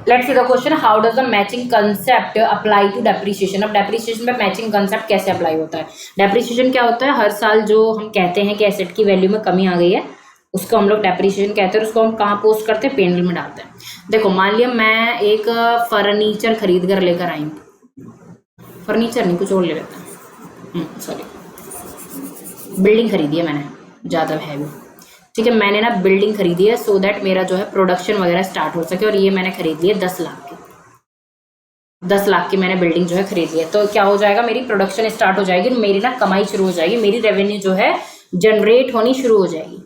Let's see the question, how does the matching concept apply to depreciation. अब depreciation में matching concept कैसे apply होता है। Depreciation क्या होता है, हर साल जो हम कहते हैं कि एसेट की वैल्यू में कमी आ गई है उसको हम लोग डेप्रिसिएशन कहते हैं, उसको हम कहाँ पोस्ट करते हैं, पेनल में डालते हैं। देखो मान लिया मैं एक फर्नीचर खरीद कर लेकर आई हूँ, फर्नीचर नहीं कुछ और ले लेते हैं, सॉरी बिल्डिंग खरीदी है मैंने, ज़्यादा हैवी, ठीक है। मैंने ना बिल्डिंग खरीदी है सो दैट मेरा जो है प्रोडक्शन वगैरह स्टार्ट हो सके, और ये मैंने खरीद ली है 10 लाख की, 10 लाख की मैंने बिल्डिंग जो है खरीद ली है। तो क्या हो जाएगा, मेरी प्रोडक्शन स्टार्ट हो जाएगी, मेरी ना कमाई शुरू हो जाएगी, मेरी रेवेन्यू जो है जनरेट होनी शुरू हो जाएगी,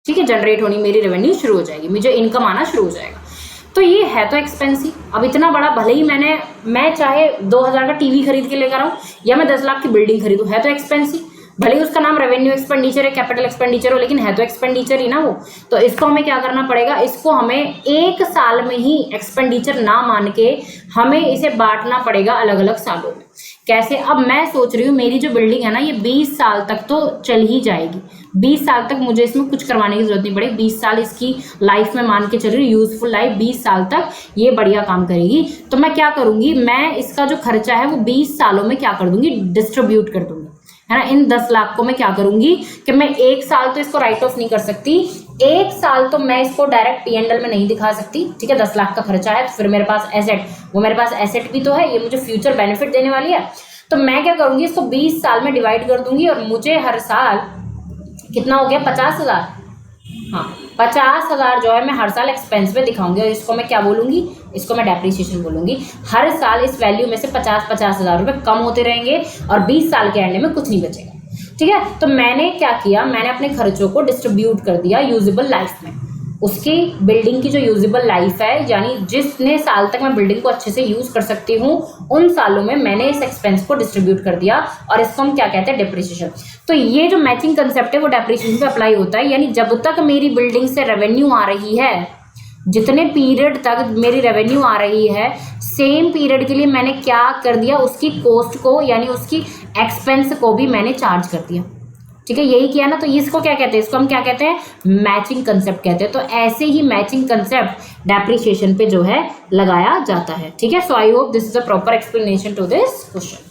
ठीक है, जनरेट होनी मेरी रेवेन्यू शुरू हो जाएगी, मुझे इनकम आना शुरू हो जाएगा। तो ये है तो एक्सपेंसिव। अब इतना बड़ा, भले ही मैं चाहे 2000 का टीवी खरीद के लेकर आऊँ या मैं 10 लाख की बिल्डिंग खरीदूँ, है तो एक्सपेंसिव। भले ही उसका नाम रेवेन्यू एक्सपेंडिचर है, कैपिटल एक्सपेंडिचर हो, लेकिन है तो एक्सपेंडिचर ही ना वो। तो इसको हमें क्या करना पड़ेगा, इसको हमें एक साल में ही एक्सपेंडिचर ना मान के हमें इसे बांटना पड़ेगा अलग अलग सालों में। कैसे, अब मैं सोच रही हूँ मेरी जो बिल्डिंग है ना ये 20 साल तक तो चल ही जाएगी, 20 साल तक मुझे इसमें कुछ करवाने की जरूरत नहीं पड़ेगी, 20 साल इसकी लाइफ में मान के चल रही हूँ, यूजफुल लाइफ 20 साल तक ये बढ़िया काम करेगी। तो मैं क्या करूंगी, मैं इसका जो खर्चा है वो 20 सालों में क्या कर दूंगी, डिस्ट्रीब्यूट कर दूंगी, है ना। इन 10 लाख को मैं क्या करूंगी कि मैं एक साल तो इसको राइट ऑफ नहीं कर सकती, एक साल तो मैं इसको डायरेक्ट P&L में नहीं दिखा सकती, ठीक है। 10 लाख का खर्चा है तो फिर मेरे पास एसेट, वो मेरे पास एसेट भी तो है, ये मुझे फ्यूचर बेनिफिट देने वाली है। तो मैं क्या करूंगी, इसको 20 साल में डिवाइड कर दूंगी और मुझे हर साल कितना हो गया, 50,000, हाँ 50,000 जो है मैं हर साल एक्सपेंस में दिखाऊंगी, और इसको मैं क्या बोलूंगी, इसको मैं डेप्रिसिएशन बोलूंगी। हर साल इस वैल्यू में से 50,000 रुपए कम होते रहेंगे और 20 साल के एंड में कुछ नहीं बचेगा, ठीक है। तो मैंने क्या किया, मैंने अपने खर्चों को डिस्ट्रीब्यूट कर दिया यूजेबल लाइफ में। उसकी बिल्डिंग की जो यूजेबल लाइफ है, यानी जितने साल तक मैं बिल्डिंग को अच्छे से यूज कर सकती हूँ, उन सालों में मैंने इस एक्सपेंस को डिस्ट्रीब्यूट कर दिया, और इसको हम क्या कहते हैं, डेप्रिसिएशन। तो ये जो मैचिंग कंसेप्ट है वो डेप्रिसिएशन पे अप्लाई होता है, यानी जब तक मेरी बिल्डिंग से रेवेन्यू आ रही है, जितने पीरियड तक मेरी रेवेन्यू आ रही है, सेम पीरियड के लिए मैंने क्या कर दिया, उसकी कॉस्ट को यानी उसकी एक्सपेंस को भी मैंने चार्ज कर दिया, ठीक है। यही किया ना, तो इसको क्या कहते हैं, इसको हम क्या कहते हैं, मैचिंग कंसेप्ट कहते हैं। तो ऐसे ही मैचिंग कंसेप्ट डेप्रिसिएशन पे जो है लगाया जाता है, ठीक है। So I hope this is a proper explanation to this question.